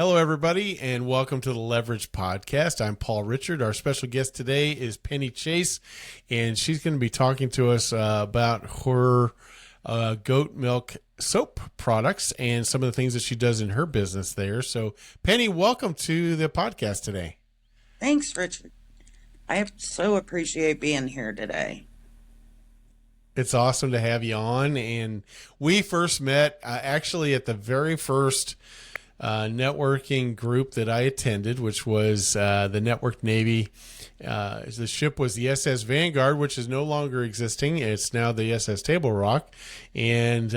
Hello, everybody, and welcome to the Leverage Podcast. I'm Paul Richard. Our special guest today is Penny Chase, and she's going to be talking to us about her goat milk soap products and some of the things that she does in her business there. So, Penny, welcome to the podcast today. Thanks, Richard. I so appreciate being here today. It's awesome to have you on, and we first met actually at the very first networking group that I attended, which was the Network Navy. The ship was the SS Vanguard, which is no longer existing. It's now the SS Table Rock. And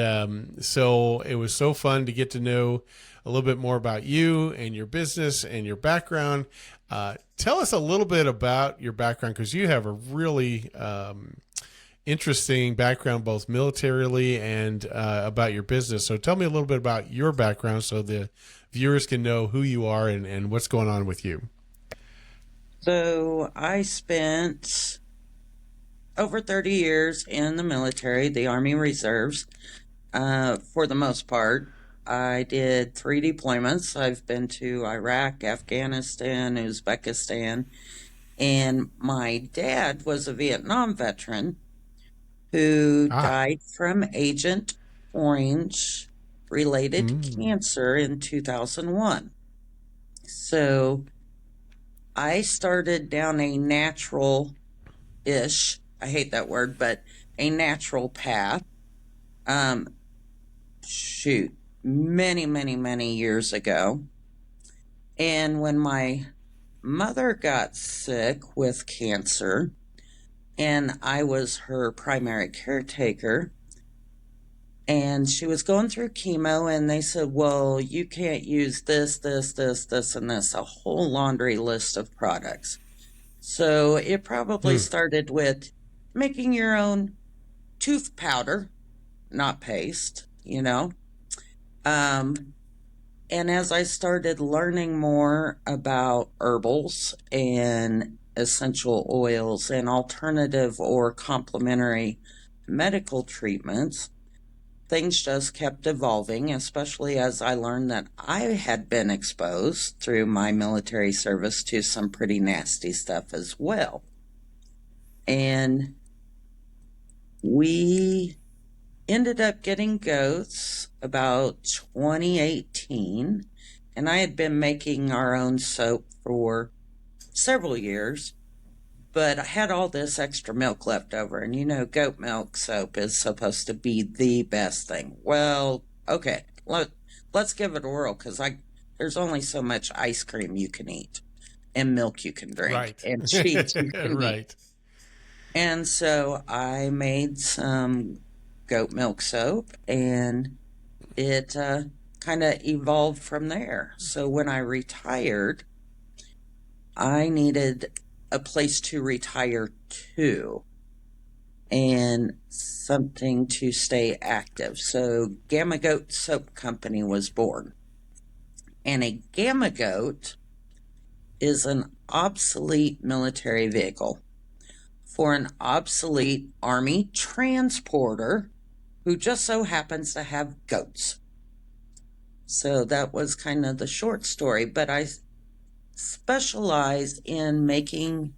so it was so fun to get to know a little bit more about you and your business and your background. Tell us a little bit about your background, because you have a really interesting background, both militarily and about your business. So tell me a little bit about your background so the viewers can know who you are and what's going on with you. So I spent over 30 years in the military, the Army Reserves, for the most part. I did 3 deployments. I've been to Iraq, Afghanistan, Uzbekistan, and my dad was a Vietnam veteran who died from Agent Orange related cancer in 2001. So I started down a natural-ish, I hate that word, but a natural path. Many years ago. And when my mother got sick with cancer, and I was her primary caretaker, and she was going through chemo, and they said, well, you can't use this, and this, a whole laundry list of products. So it probably started with making your own tooth powder, not paste, you know. And as I started learning more about herbals and essential oils and alternative or complementary medical treatments, things just kept evolving, especially as I learned that I had been exposed through my military service to some pretty nasty stuff as well. And we ended up getting goats about 2018, and I had been making our own soap for several years, but I had all this extra milk left over, and you know, goat milk soap is supposed to be the best thing. Well, okay, let's give it a whirl, because there's only so much ice cream you can eat, and milk you can drink, and cheese you can eat. And so I made some goat milk soap, and it kind of evolved from there. So when I retired, I needed a place to retire to and something to stay active. So Gamma Goat Soap Company was born. And a Gamma Goat is an obsolete military vehicle for an obsolete Army transporter who just so happens to have goats. So that was kind of the short story, but I specialized in making,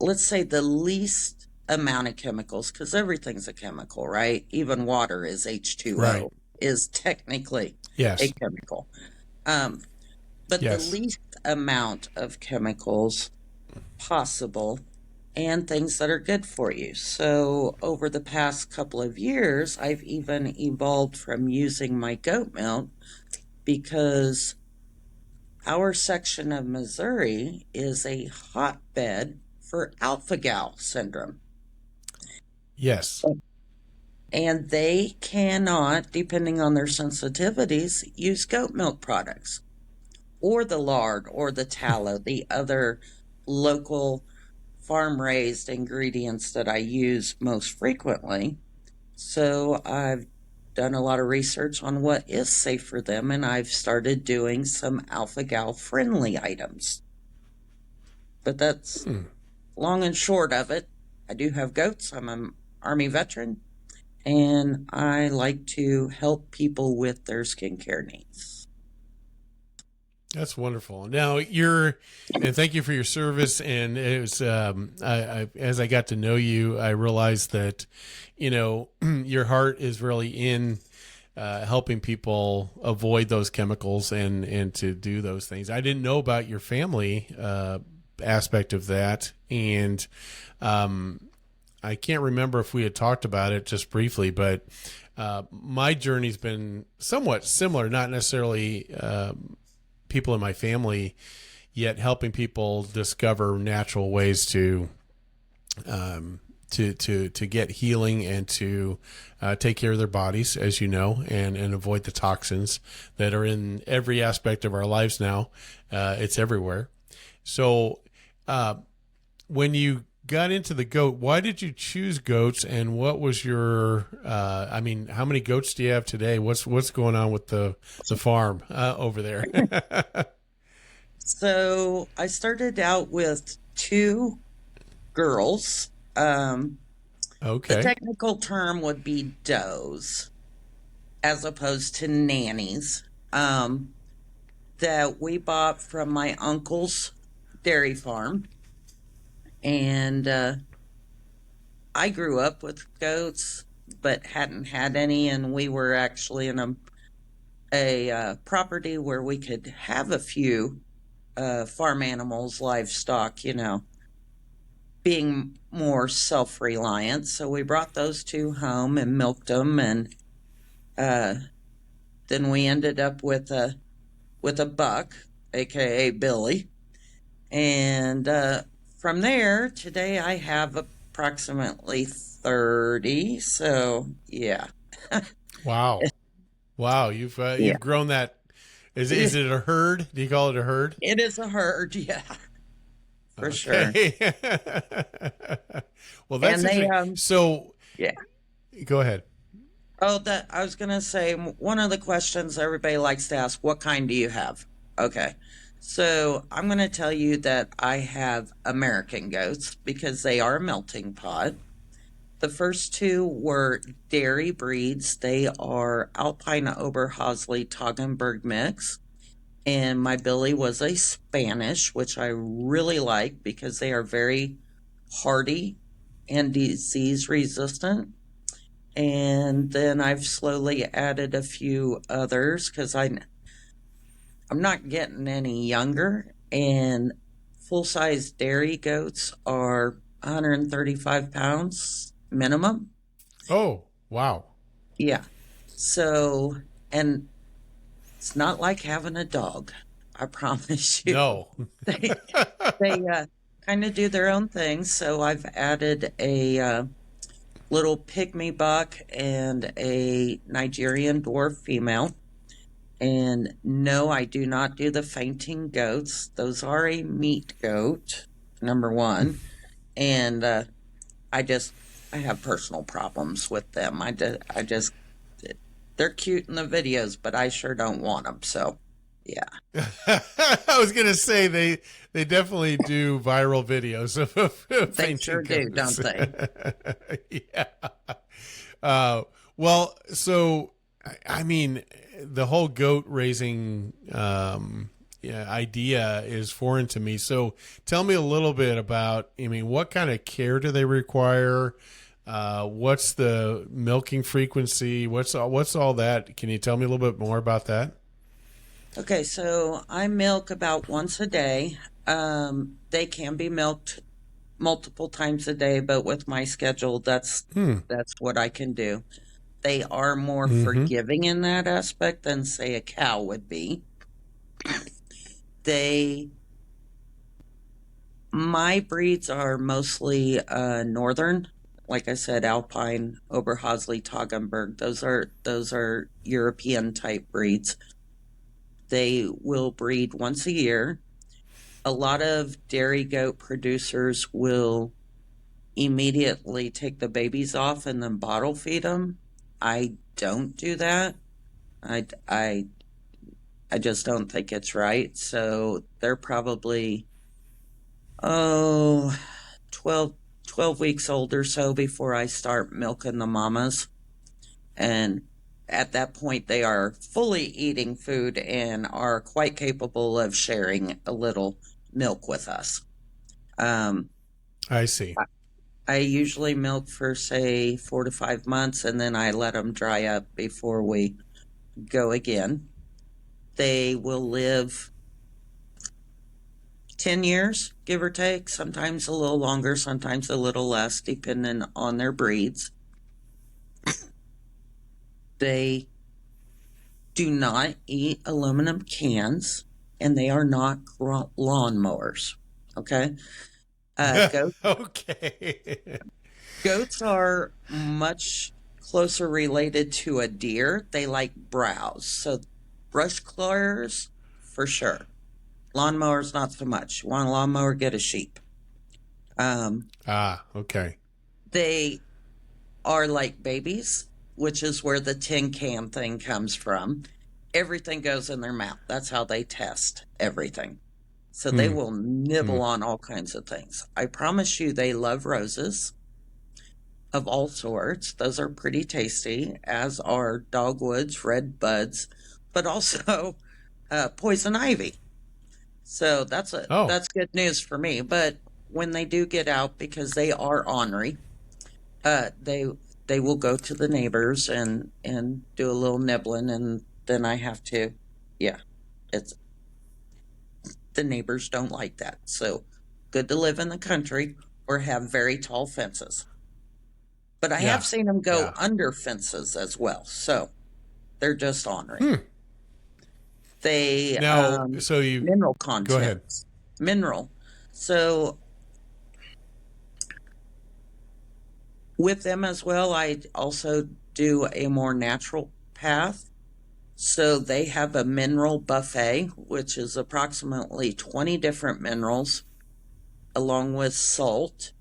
let's say, the least amount of chemicals, because everything's a chemical, right? Even water is H2O, is technically a chemical. But the least amount of chemicals possible, and things that are good for you. So over the past couple of years, I've even evolved from using my goat milk, because our section of Missouri is a hotbed for alpha-gal syndrome. Yes. And they cannot, depending on their sensitivities, use goat milk products, or the lard, or the tallow, the other local farm-raised ingredients that I use most frequently. So I've done a lot of research on what is safe for them, and I've started doing some alpha-gal friendly items. But that's long and short of it. I do have goats. I'm an Army veteran, and I like to help people with their skincare needs. That's wonderful. Now and thank you for your service. And it was, as I got to know you, I realized that, your heart is really in helping people avoid those chemicals and to do those things. I didn't know about your family aspect of that, and I can't remember if we had talked about it just briefly, but my journey's been somewhat similar, not necessarily people in my family, yet helping people discover natural ways to get healing and to take care of their bodies, as you know, and avoid the toxins that are in every aspect of our lives now. It's everywhere. So when you got into the goat, why did you choose goats, and what was your how many goats do you have today? What's going on with the farm over there? So I started out with two girls. The Okay. technical term would be does, as opposed to nannies, that we bought from my uncle's dairy farm. And I grew up with goats, but hadn't had any. And we were actually in a property where we could have a few farm animals, livestock, being more self-reliant. So we brought those two home and milked them, and then we ended up with a buck, aka Billy. And from there, today I have approximately 30. So yeah. Wow. Wow. Yeah. You've grown that. Is it a herd? Do you call it a herd? It is a herd, yeah, for sure. Okay. Well, that's And they interesting. So yeah. go ahead. Oh, that I was gonna say, one of the questions everybody likes to ask, what kind do you have? Okay. So I'm gonna tell you that I have American goats because they are a melting pot. The first two were dairy breeds. They are Alpine Oberhausley Toggenburg mix. And my Billy was a Spanish, which I really like because they are very hardy and disease resistant. And then I've slowly added a few others because I'm not getting any younger. And full size dairy goats are 135 pounds minimum. Oh, wow. Yeah. So, and it's not like having a dog. I promise you. No. They they kind of do their own thing. So I've added a little pygmy buck and a Nigerian dwarf female. And no, I do not do the fainting goats. Those are a meat goat, number one. And I have personal problems with them. They're cute in the videos, but I sure don't want them. So, yeah. I was gonna say they definitely do viral videos of They fainting sure do, goats. don't they? Yeah. Well, so I mean, the whole goat raising idea is foreign to me. So tell me a little bit about. I mean, what kind of care do they require? What's the milking frequency? What's all that? Can you tell me a little bit more about that? Okay, so I milk about once a day. They can be milked multiple times a day, but with my schedule, Hmm. that's what I can do. They are more Mm-hmm. forgiving in that aspect than, say, a cow would be. They, my breeds are mostly northern. Like I said, Alpine, Oberhausley, Toggenburg. Those are European type breeds. They will breed once a year. A lot of dairy goat producers will immediately take the babies off and then bottle feed them. I don't do that. I, I, I just don't think it's right. So they're probably, oh, 12 weeks old or so before I start milking the mamas. And at that point, they are fully eating food and are quite capable of sharing a little milk with us. Um, I see. I usually milk for, say, 4 to 5 months, and then I let them dry up before we go again. They will live 10 years, give or take, sometimes a little longer, sometimes a little less, depending on their breeds. They do not eat aluminum cans, and they are not lawnmowers. Okay. Okay. Goats are much closer related to a deer. They like browse. So brush clawers, for sure. Lawnmowers, not so much. Want a lawnmower, get a sheep. Um, Okay. they are like babies, which is where the tin can thing comes from. Everything goes in their mouth. That's how they test everything. So they Hmm. will Hmm. nibble on all kinds of things. I promise you, they love roses of all sorts. Those are pretty tasty, as are dogwoods, red buds, but also poison ivy. So Oh, that's good news for me. But when they do get out, because they are ornery, uh, they they will go to the neighbors and do a little nibbling, and then I have to, yeah, it's the neighbors don't like that. So good to live in the country or have very tall fences. But I have yeah. seen them go Yeah. under fences as well. So they're just ornery. Hmm. They Now, so you mineral go ahead. contents, mineral. So with them as well, I also do a more natural path. So they have a mineral buffet, which is approximately 20 different minerals along with salt,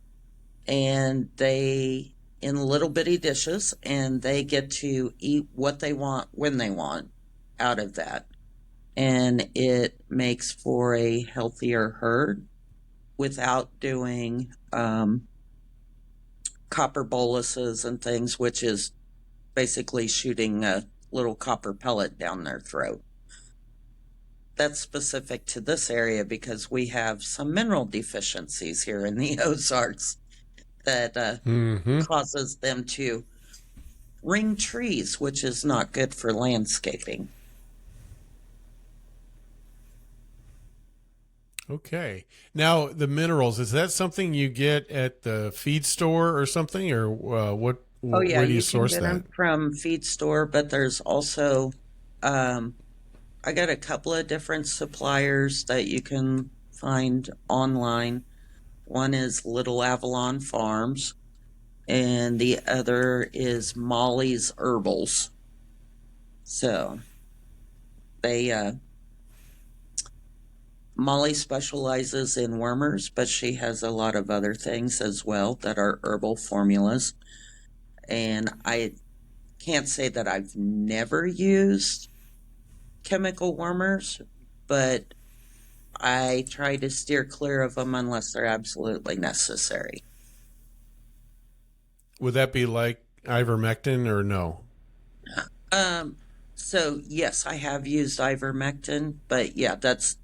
and they in little bitty dishes, and they get to eat what they want when they want out of that. And it makes for a healthier herd without doing copper boluses and things, which is basically shooting a little copper pellet down their throat. That's specific to this area because we have some mineral deficiencies here in the Ozarks that Hmm. causes them to ring trees, which is not good for landscaping. Okay. Now, the minerals, is that something you get at the feed store or something, or Oh yeah, where do you you can source get that? them from feed store, but there's also um, I got a couple of different suppliers that you can find online. One is Little Avalon Farms, and the other is Molly's Herbals. So they Molly specializes in wormers, but she has a lot of other things as well that are herbal formulas. And I can't say that I've never used chemical wormers, but I try to steer clear of them unless they're absolutely necessary. Would that be like ivermectin or no? Um, so yes, I have used ivermectin, but yeah, that's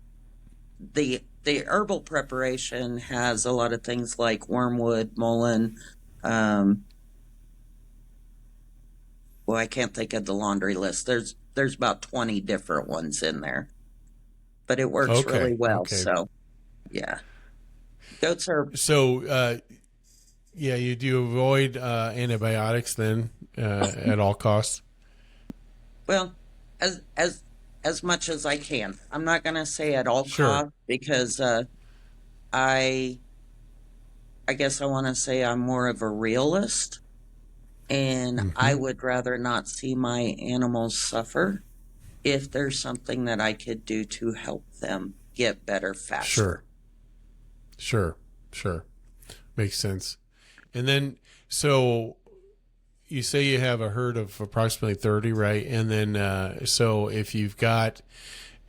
the herbal preparation has a lot of things like wormwood, mullein. Um, well, I can't think of the laundry list. There's about 20 different ones in there, but it works really Okay. well. Okay. So yeah, goats are So, yeah, you do avoid antibiotics then at all costs? well as as much as I can. I'm not going to say at all Sure. costs because I I guess I want to say I'm more of a realist, and I Hmm. would rather not see my animals suffer if there's something that I could do to help them get better faster. Sure. Sure. Sure. Makes sense. And then, so you say you have a herd of approximately 30, right? And then, so if you've got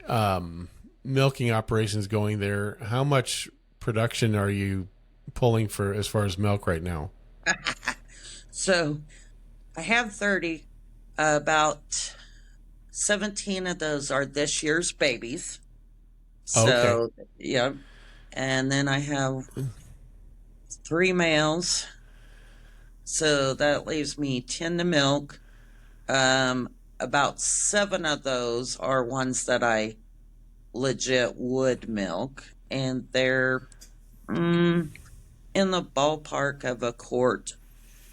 um, milking operations going there, how much production are you pulling for as far as milk right now? So I have 30. About 17 of those are this year's babies. Okay. So, yeah. And then I have 3 males. So that leaves me 10 to milk. About 7 of those are ones that I legit would milk. And they're in the ballpark of a quart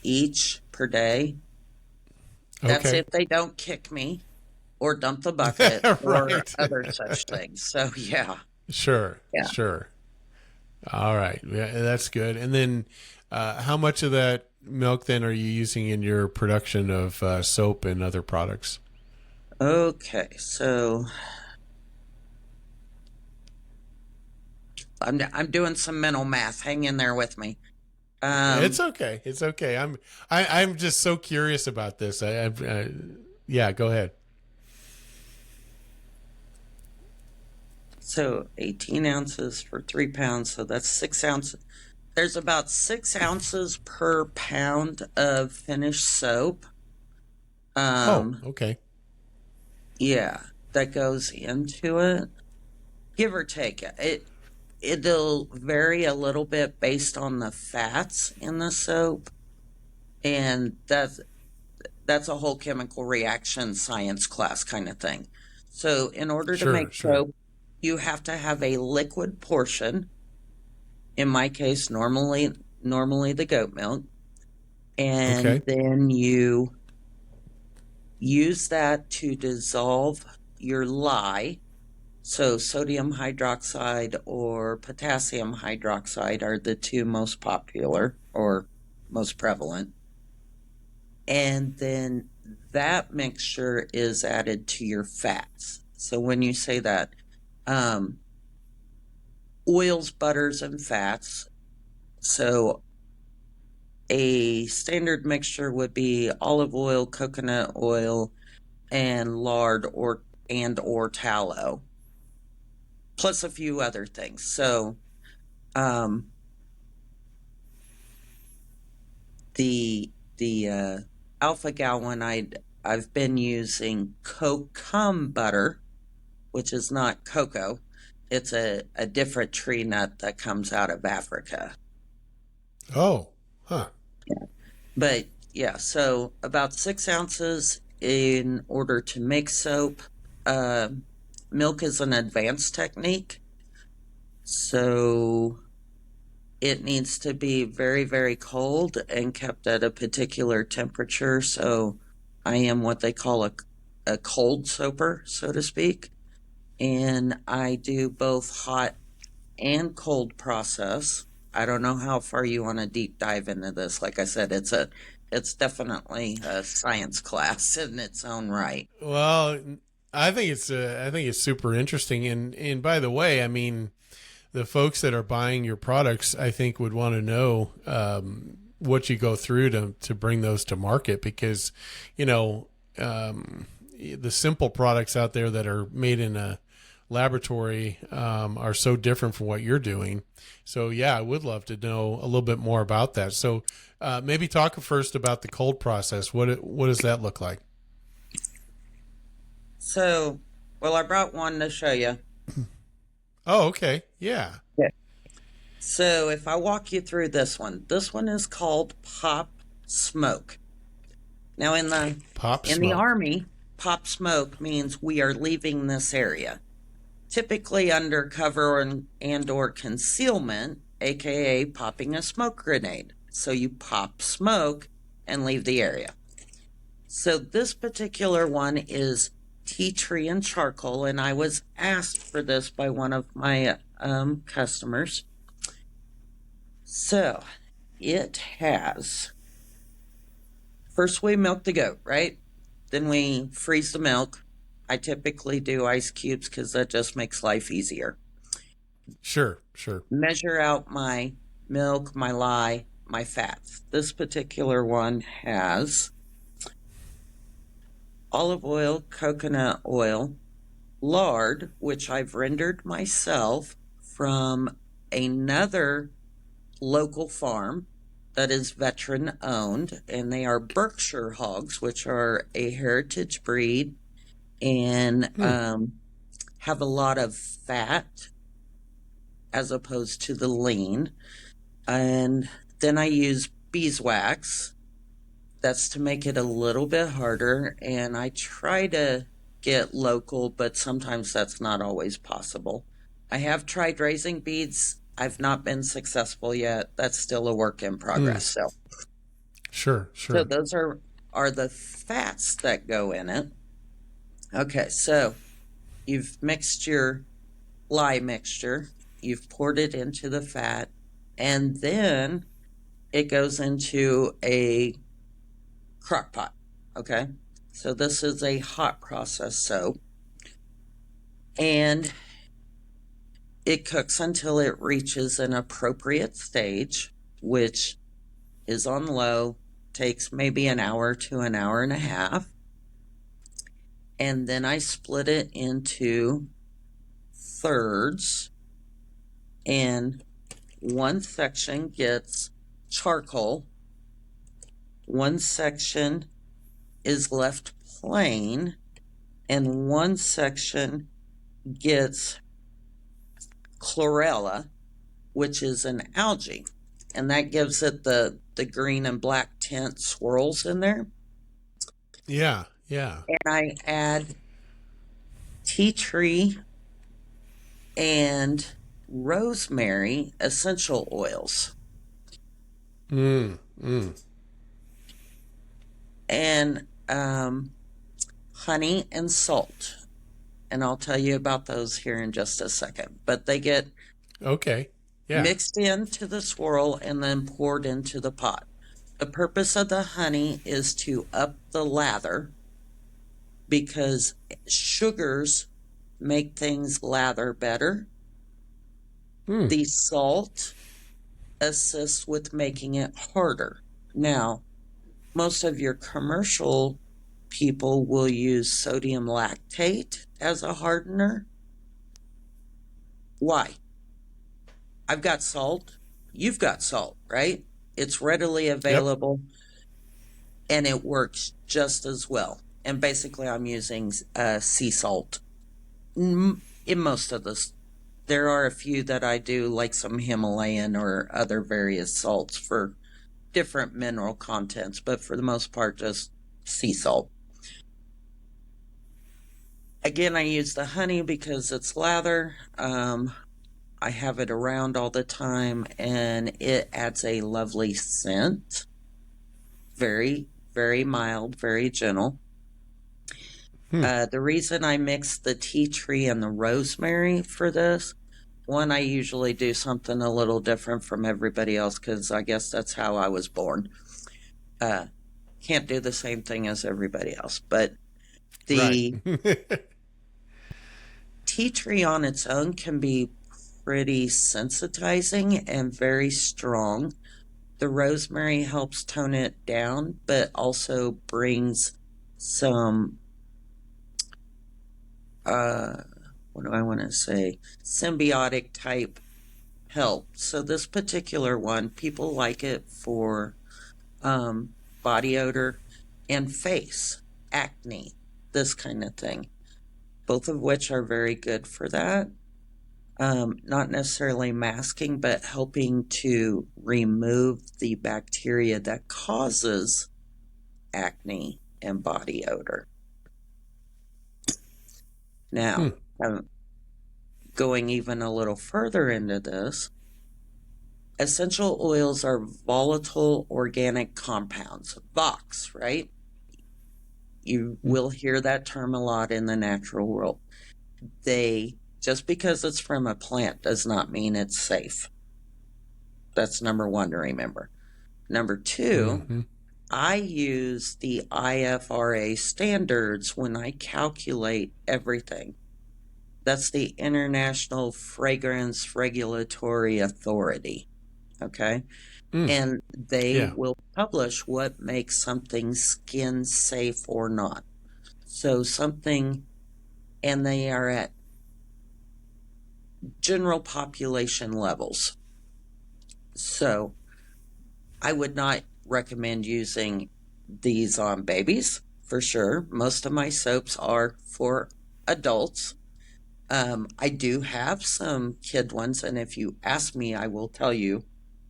each per day. That's Okay. if they don't kick me or dump the bucket or Right. other such things. So, yeah. Sure. Yeah. Sure. All right. Yeah, that's good. And then, how much of that milk then are you using in your production of soap and other products? Okay. So I'm doing some mental math. Hang in there with me. It's Um, okay. It's okay. I'm just so curious about this. Yeah. Go ahead. so 18 ounces for 3 pounds. So that's 6 ounces. There's about 6 ounces per pound of finished soap. Oh. Um, Okay. yeah, that goes into it, give or take. It'll vary a little bit based on the fats in the soap, and that's a whole chemical reaction science class kind of thing. So, in order to make Sure. Sure. soap, you have to have a liquid portion. In my case, normally the goat milk, and Okay. then you use that to dissolve your lye. So, sodium hydroxide or potassium hydroxide are the two most popular or most prevalent. And then that mixture is added to your fats. So, when you say that, um, oils, butters, and fats. So, a standard mixture would be olive oil, coconut oil, and lard or tallow, plus a few other things. So, um, the alpha gal one I've been using kokum butter, which is not cocoa. It's a different tree nut that comes out of Africa. Oh. Huh. But yeah, so about 6 ounces in order to make soap. Uh, Milk is an advanced technique, so it needs to be very, very cold and kept at a particular temperature. So I am what they call a cold soaper, so to speak. And I do both hot and cold process. I don't know how far you want to deep dive into this. Like I said, it's definitely a science class in its own right. Well, I think it's super interesting. And by the way, I mean, the folks that are buying your products, I think, would want to know what you go through to bring those to market, because, you know, the simple products out there that are made in a laboratory are so different from what you're doing. So yeah, I would love to know a little bit more about that. So maybe talk first about the cold process. What does that look like? So, well, I brought one to show you. Oh, okay, yeah, Yeah. So, if I walk you through this one is called Pop Smoke. Now, pop in the smoke. Army, Pop Smoke means we are leaving this area, typically under cover and or concealment, aka popping a smoke grenade. So you pop smoke and leave the area. So this particular one is tea tree and charcoal, and I was asked for this by one of my customers. So it has, first we milk the goat, right? Then we freeze the milk. I typically do ice cubes because that just makes life easier. Sure, sure. Measure out my milk, my lye, my fats. This particular one has olive oil, coconut oil, lard, which I've rendered myself from another local farm that is veteran owned, and they are Berkshire hogs, which are a heritage breed and Hmm. have a lot of fat as opposed to the lean. And then I use beeswax. That's to make it a little bit harder. And I try to get local, but sometimes that's not always possible. I have tried raising beads. I've not been successful yet. That's still a work in Hmm. progress. Sure. So Sure. those are the fats that go in it. Okay, so you've mixed your lye mixture, you've poured it into the fat, and then it goes into a crock pot. Okay, so this is a hot process soap, and it cooks until it reaches an appropriate stage, which is on low, takes maybe an hour to an hour and a half. And then I split it into thirds, and one section gets charcoal, one section is left plain, and one section gets chlorella, which is an algae, and that gives it the green and black tint swirls in there. Yeah. Yeah. And I add tea tree and rosemary essential oils Mm. Mm. and honey and salt. And I'll tell you about those here in just a second. But they get Okay. Yeah. mixed into the swirl and then poured into the pot. The purpose of the honey is to up the lather because sugars make things lather better. Hmm. The salt assists with making it harder. Now, most of your commercial people will use sodium lactate as a hardener. Why? I've got salt. You've got salt, right? It's readily Yep. available and it works just as well. And basically, I'm using sea salt in most of this. There are a few that I do, like some Himalayan or other various salts for different mineral contents, but for the most part, just sea salt. Again, I use the honey because it's lather. I have it around all the time and it adds a lovely scent. Very, very mild, very gentle. Hmm. The reason I mix the tea tree and the rosemary for this, one, I usually do something a little different from everybody else because I guess that's how I was born. Uh, can't do the same thing as everybody else. But Right. the tea tree on its own can be pretty sensitizing and very strong. The rosemary helps tone it down, but also brings some, what do I want to say, symbiotic type help. So this particular one, people like it for body odor and face, acne, this kind of thing. Both of which are very good for that. Not necessarily masking, but helping to remove the bacteria that causes acne and body odor. Hmm. Now, going even a little further into this, essential oils are volatile organic compounds, VOX, right? You will hear that term a lot in the natural world. Just because it's from a plant does not mean it's safe. That's number one to remember. Number two, Mm-hmm. I use the IFRA standards when I calculate everything. That's the International Fragrance Regulatory Authority. Okay. Mm. And they Yeah. will publish what makes something skin safe or not. So and they are at general population levels. So I would not recommend using these on babies for sure. Most of my soaps are for adults. I do have some kid ones, and if you ask me, I will tell you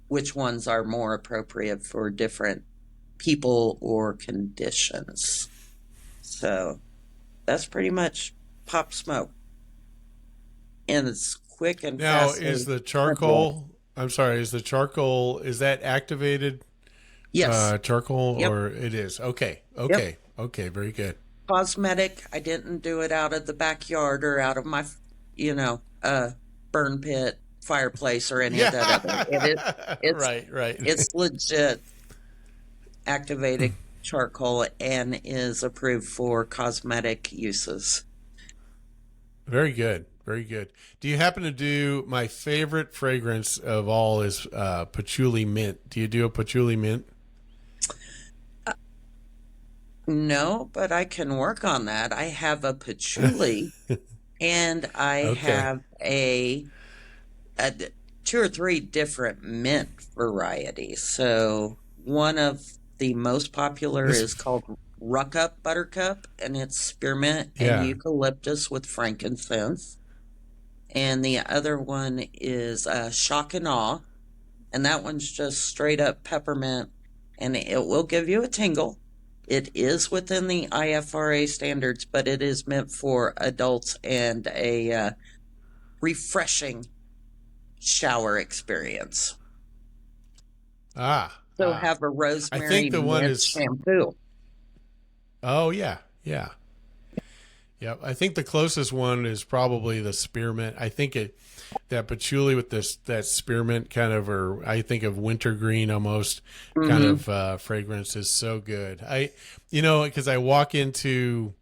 which ones are more appropriate for different people or conditions. So that's pretty much Pop Smoke. And it's quick and Now, fast. is the charcoal? I'm sorry. Is the charcoal? Is that activated Yes. charcoal, Yep. or it is? Okay. Yep. Okay. Okay. Very good. Cosmetic. I didn't do it out of the backyard or out of my, you know, burn pit, fireplace, or any of that other. It's Right. Right. it's legit activated charcoal and is approved for cosmetic uses. Very good. Very good. Do you happen to do my favorite fragrance of all is patchouli mint? Do you do a patchouli mint? No, but I can work on that. I have a patchouli and I Okay. have a two or three different mint varieties. So one of the most popular This. is called Ruck Buttercup, and it's spearmint and Yeah. eucalyptus with frankincense. And the other one is Shock and Awe, and that one's just straight up peppermint, and it will give you a tingle. It is within the IFRA standards, but it is meant for adults and a refreshing shower experience. Ah. So Ah. have a I rosemary think the one mint is. shampoo. Oh yeah. Yeah. Yep. I think the closest one is probably the spearmint. I think that patchouli with this that spearmint kind of, or I think of wintergreen almost kind Hmm. of fragrance is so good. Because I walk into,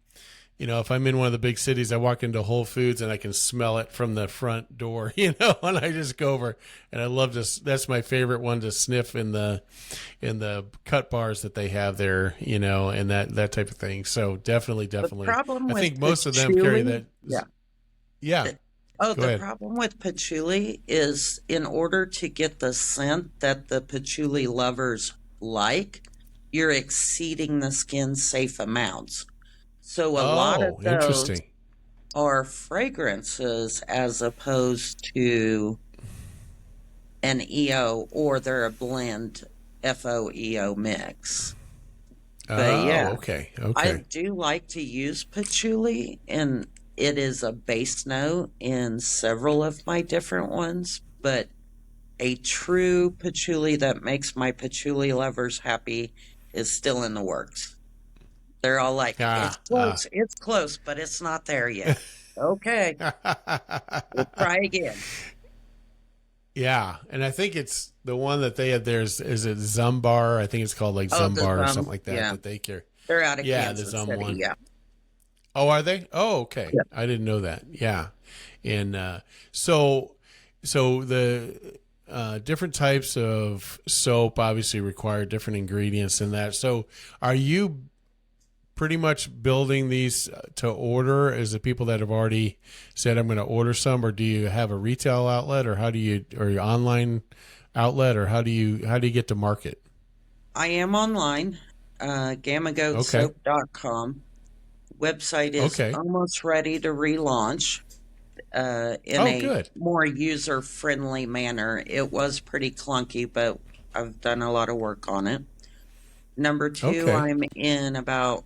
if I'm in one of the big cities, I walk into Whole Foods and I can smell it from the front door, and I just go over and I love this. That's my favorite one to sniff in the cut bars that they have there, and that type of thing. So definitely, The definitely, problem I with think most of them carry patchouli, that. yeah. Yeah, Oh, go the ahead. problem with patchouli is in order to get the scent that the patchouli lovers like, you're exceeding the skin safe amounts. So a lot of Oh, those interesting. are fragrances as opposed to an EO, or they're a blend FOEO mix. But Oh, yeah, okay, I okay. do like to use patchouli, and it is a base note in several of my different ones, but a true patchouli that makes my patchouli lovers happy is still in the works. They're all like, Ah. it's close, but it's not there yet. Okay, we'll try again. Yeah, and I think it's the one that they had there is it Zumbar? I think it's called like Oh, the Zumbar or something like that yeah, that they carry. they're out of Yeah, the Kansas Zum City. one. Yeah. Oh, are they? Oh, okay. Yeah. I didn't know that. Yeah, and so the different types of soap obviously require different ingredients in that. So, are you pretty much building these to order as the people that have already said I'm going to order some, or do you have a retail outlet, or or your online outlet, or how do you get to market? I am online, Okay. gammagoatsoap.com. Website is Okay. almost ready to relaunch in Oh, a good. more user friendly manner. It was pretty clunky, but I've done a lot of work on it. Number two, Okay. I'm in about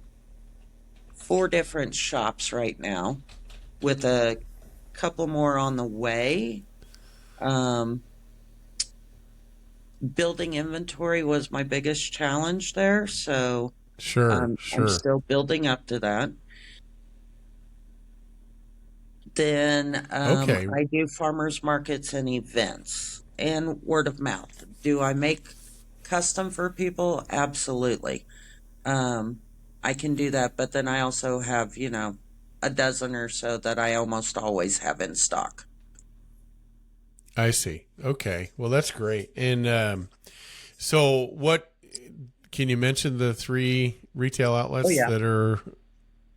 four different shops right now, with a couple more on the way. Um, Building inventory was my biggest challenge there, so Sure. I'm Sure. still building up to that. Then Okay. I do farmers markets and events and word of mouth. Do I make custom for people? Absolutely. Um, I can do that, but then I also have, a dozen or so that I almost always have in stock. I see. Okay. Well, that's great. And so, what can you mention the three retail Oh, outlets yeah. that are So,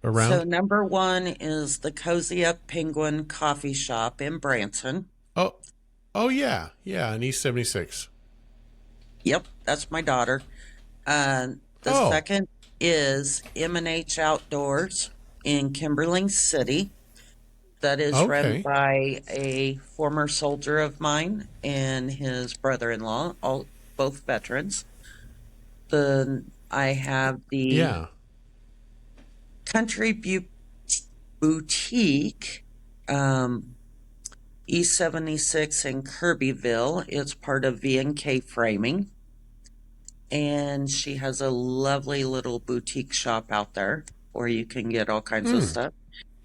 around? number one is the Cozy Up Penguin Coffee Shop in Branson. Oh, oh yeah, yeah, in East 76. Yep, that's my daughter. The Oh, second is M&H Outdoors in Kimberling City. That is run okay. by a former soldier of mine and his brother-in-law, all both veterans. I have the Yeah. Country Boutique, um, E76 in Kirbyville. It's part of V&K Framing, and she has a lovely little boutique shop out there where you can get all kinds of Hmm. stuff.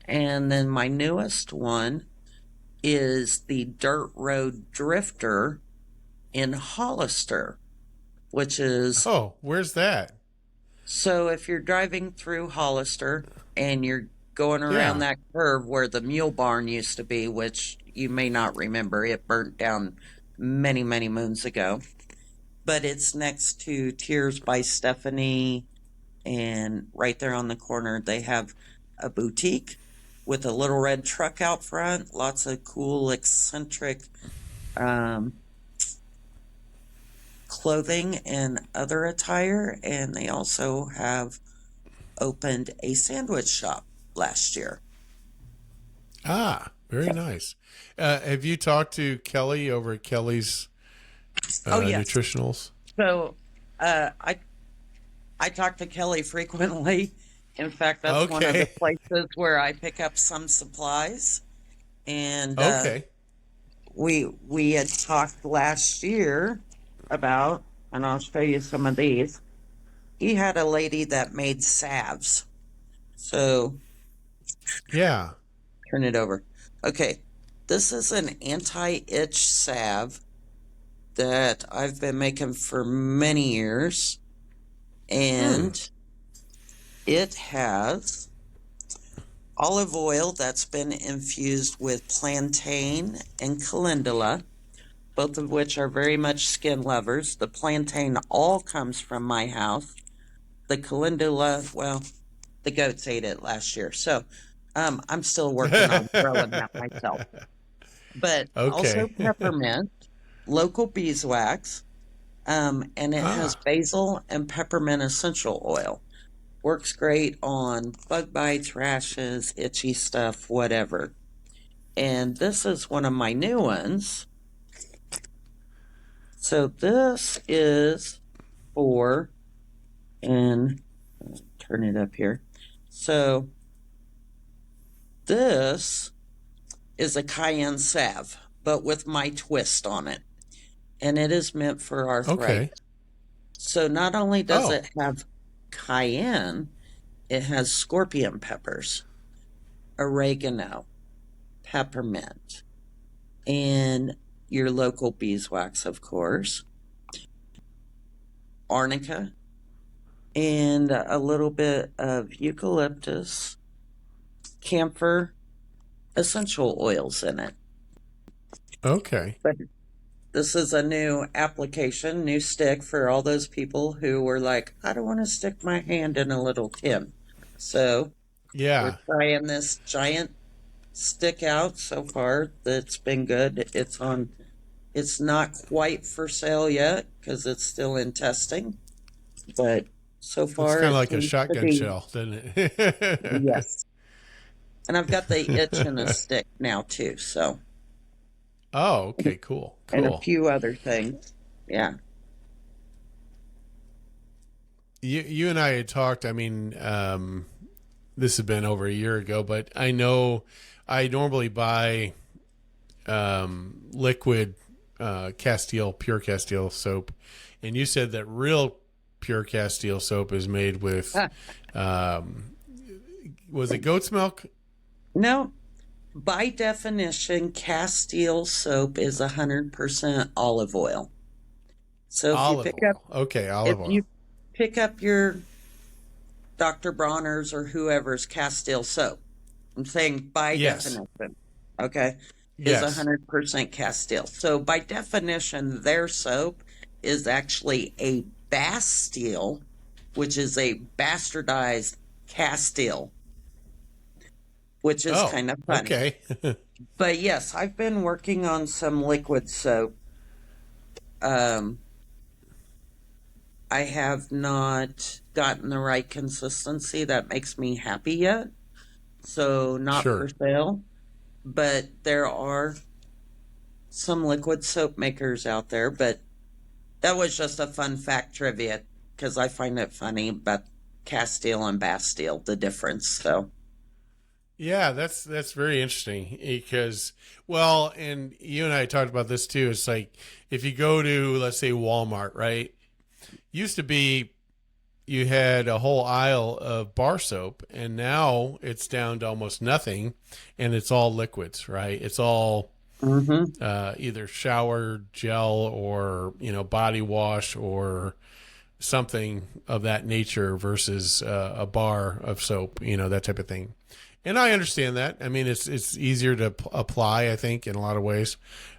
And then my newest one is the Dirt Road Drifter in Hollister, which is Oh, where's that? so if you're driving through Hollister and you're going around Yeah. that curve where the mule barn used to be, which you may not remember, it burnt down many, many moons ago. But it's next to Tears by Stephanie, and right there on the corner, they have a boutique with a little red truck out front, lots of cool, eccentric um, clothing and other attire. And they also have opened a sandwich shop last year. Ah, very nice. Have you talked to Kelly over at Kelly's Oh, yes. Nutritionals? So I talk to Kelly frequently. In fact, that's one of the Okay. places where I pick up some supplies. And Okay. we had talked last year about, and I'll show you some of these. He had a lady that made salves. So Yeah. turn it over. Okay, this is an anti-itch salve that I've been making for many years, Hmm. and it has olive oil that's been infused with plantain and calendula, both of which are very much skin lovers. The plantain all comes from my house. The calendula, well, the goats ate it last year. So I'm still working on growing that myself. But also Okay. peppermint, local beeswax, and it has Ah. basil and peppermint essential oil. Works great on bug bites, rashes, itchy stuff, whatever. And this is one of my new ones. So this is for, and turn it up here. So this is a cayenne salve, but with my twist on it. And it is meant for Okay. arthritis. So not only does Oh. it have cayenne, it has scorpion peppers, oregano, peppermint, and your local beeswax, of course, arnica, and a little bit of eucalyptus, camphor, essential oils in it. Okay. But this is a new application, new stick for all those people who were like, I don't want to stick my hand in a little tin. So we're Yeah. trying this giant stick out so far. That's been good. It's not quite for sale yet because it's still in testing, but so Looks far kind of it like a seems to shotgun be, shell, doesn't it? yes. And I've got the itch in a stick now too, so, Oh, okay. Cool. and a Cool. few other things. Yeah. You and I had talked. I mean, this has been over a year ago, but I know I normally buy liquid Castile, pure Castile soap, and you said that real pure Castile soap is made with, um, was it goat's milk? No, by definition, Castile soap is 100% olive oil. So Olive oil. Okay, if olive oil. you pick up your Dr. Bronner's or whoever's Castile soap, I'm saying by Yes. definition, okay, is Yes. 100% Castile. So by definition, their soap is actually a Bastille, which is a bastardized Castile, which is Oh, kind of funny. okay. But yes, I've been working on some liquid soap. Um, I have not gotten the right consistency that makes me happy yet. So, not for Sure. sale. But there are some liquid soap makers out there. But that was just a fun fact trivia because I find it funny about Castile and Bastille, the difference. So, Yeah, that's very interesting because, well, and you and I talked about this too. It's like if you go to, let's say, Walmart, right? Used to be you had a whole aisle of bar soap, and now it's down to almost nothing, and it's all liquids, right? It's all hmm either shower gel or body wash or something of that nature versus a bar of soap, that type of thing. And I understand that. I mean, it's easier to apply, I think, in a lot of ways,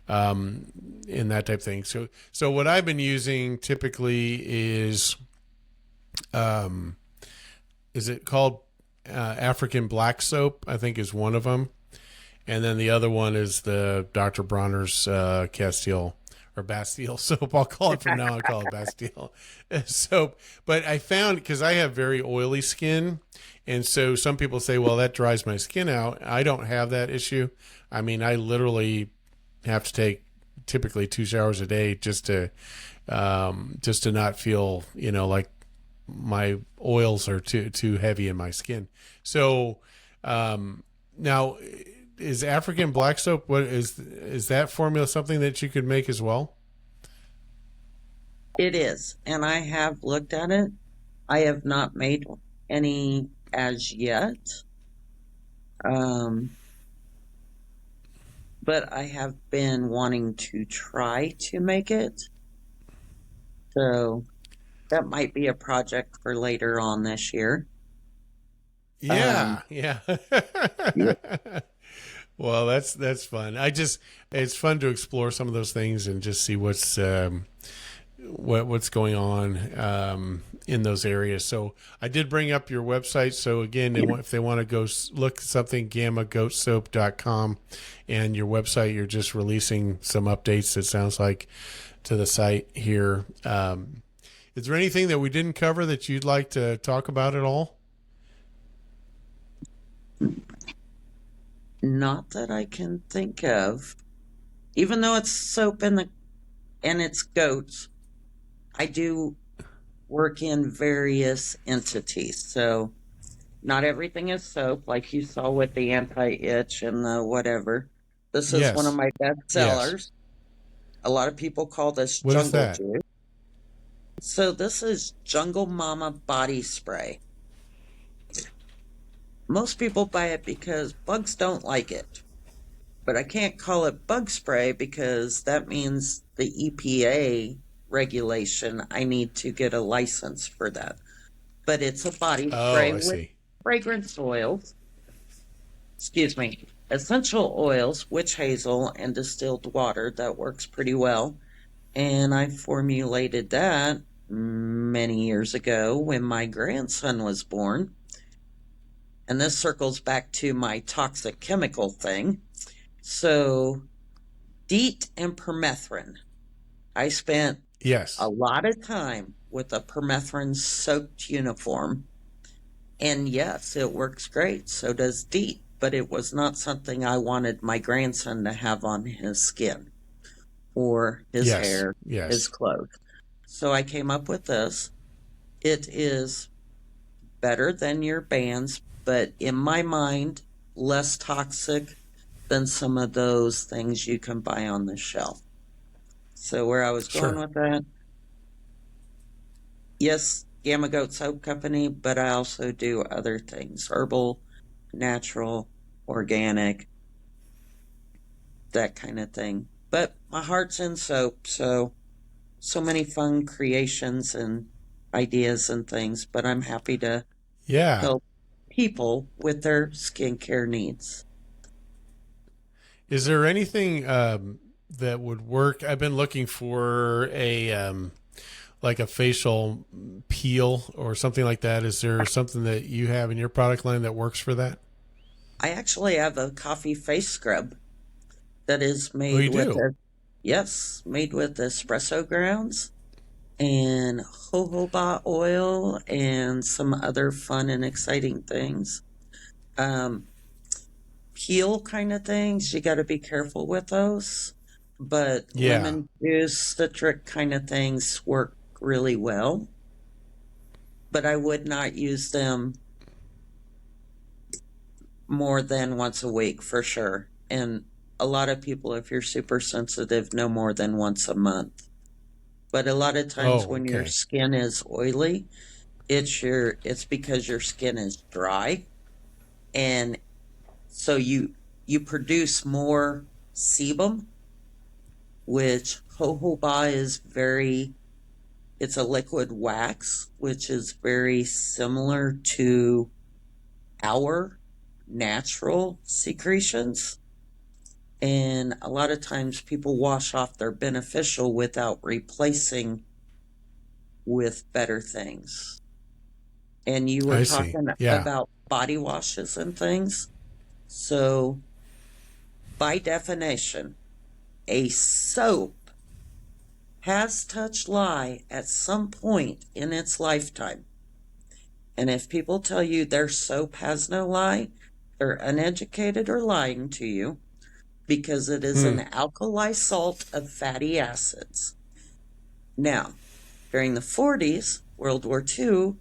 in that type of thing. So what I've been using typically um, is it called African black soap? I think is one of them, and then the other one is the Dr. Bronner's Castile or Bastille soap. I'll call it from now on. I'll call it Bastille soap. But I found because I have very oily skin, and so some people say, "Well, that dries my skin out." I don't have that issue. I mean, I literally have to take typically 2 showers a day just to not feel like my oils are too heavy in my skin. So now is African black soap, what is that formula something that you could make as well? it is. And I have looked at it. I have not made any as yet. Um, but I have been wanting to try to make it. So that might be a project for later on this year. Um, Yeah, yeah. yeah. Well, that's fun. It's fun to explore some of those things and just see what's going on in those areas. So I did bring up your website. So again, if they want to go look at something, gammagoatsoap.com, and your website, you're just releasing some updates, it sounds like, to the site here. Is there anything that we didn't cover that you'd like to talk about at all? Not that I can think of. Even though it's soap and it's goats, I do work in various entities. So not everything is soap, like you saw with the anti-itch and the whatever. This is one of Yes. my best Yes. sellers. A lot of people call this What is jungle that? juice. So this is Jungle Mama body spray. Most people buy it because bugs don't like it. But I can't call it bug spray because that means the EPA regulation, I need to get a license for that. But it's a body Oh, spray I with see. fragrance oils, excuse me, essential oils, witch hazel, and distilled water that works pretty well. And I formulated that many years ago when my grandson was born. And this circles back to my toxic chemical thing. So, DEET and permethrin. I spent a Yes. lot of time with a permethrin soaked uniform. And yes, it works great. So does DEET. But it was not something I wanted my grandson to have on his skin or his Yes. hair, his Yes. clothes. So I came up with this. It is better than your bands, but in my mind, less toxic than some of those things you can buy on the shelf. So where I was going Sure. with that, yes, Gamma Goat Soap Company, but I also do other things, herbal, natural, organic, that kind of thing. But my heart's in soap, so many fun creations and ideas and things, but I'm happy to Yeah. help people with their skincare needs. Is there anything that would work? I've been looking for a like a facial peel or something like that. Is there something that you have in your product line that works for that? I actually have a coffee face scrub that is Oh, made you with do? a yes, made with espresso grounds and jojoba oil and some other fun and exciting things. Um, Peel kind of things, you got to be careful with those. But Yeah. lemon juice, citric kind of things work really well. But I would not use them more than once a week for sure. And a lot of people, if you're super sensitive, no more than once a month. But a lot of times Oh, when your okay. skin is oily, it's because your skin is dry, and so you produce more sebum, which jojoba is very, it's a liquid wax, which is very similar to our natural secretions. And a lot of times people wash off their beneficial without replacing with better things. And you were I see. talking Yeah. about body washes and things. So, by definition, a soap has touched lye at some point in its lifetime. And if people tell you their soap has no lye, they're uneducated or lying to you, because it is Hmm. an alkali salt of fatty acids. Now, during the 40s, World War II,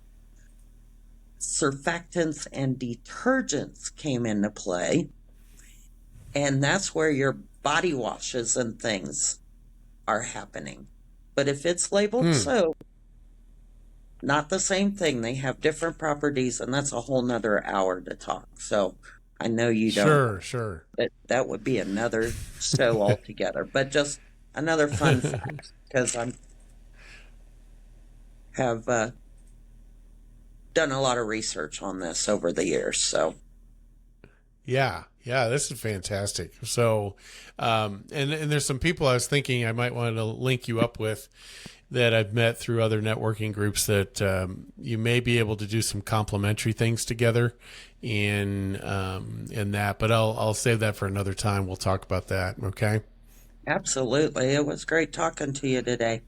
surfactants and detergents came into play, and that's where your body washes and things are happening. But if it's labeled Hmm. soap, not the same thing. They have different properties, and that's a whole nother hour to talk. So I know you don't, Sure, sure. but that would be another show altogether. But just another fun fact, because I have done a lot of research on this over the years. So Yeah, yeah, this is fantastic. So, and there's some people I was thinking I might want to link you up with that I've met through other networking groups that you may be able to do some complementary things together in that. But I'll save that for another time. We'll talk about that. Okay. absolutely, it was great talking to you today.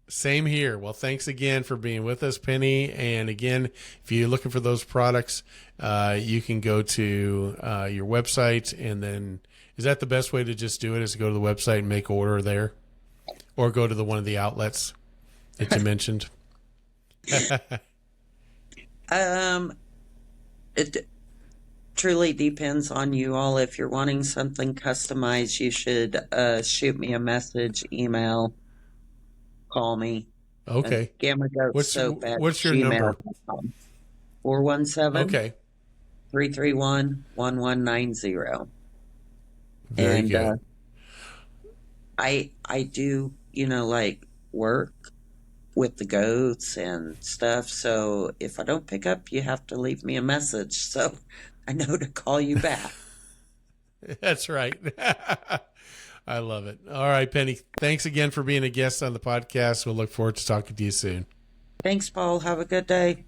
Same here. Well, thanks again for being with us, Penny. And again, if you're looking for those products, you can go to your website, and then is that the best way to just do it? Is to go to the website and make order there, or go to the one of the outlets that you mentioned? Um, it truly depends on you all. If you're wanting something customized, you should shoot me a message, email, call me, and Okay. gammagoatsoap at What's your number? gmail.com. 417 Okay. 331 1190. Very And good. I do, like work with the goats and stuff. So if I don't pick up, you have to leave me a message so I know to call you back. That's right. I love it. All right, Penny. Thanks again for being a guest on the podcast. We'll look forward to talking to you soon. Thanks, Paul. Have a good day.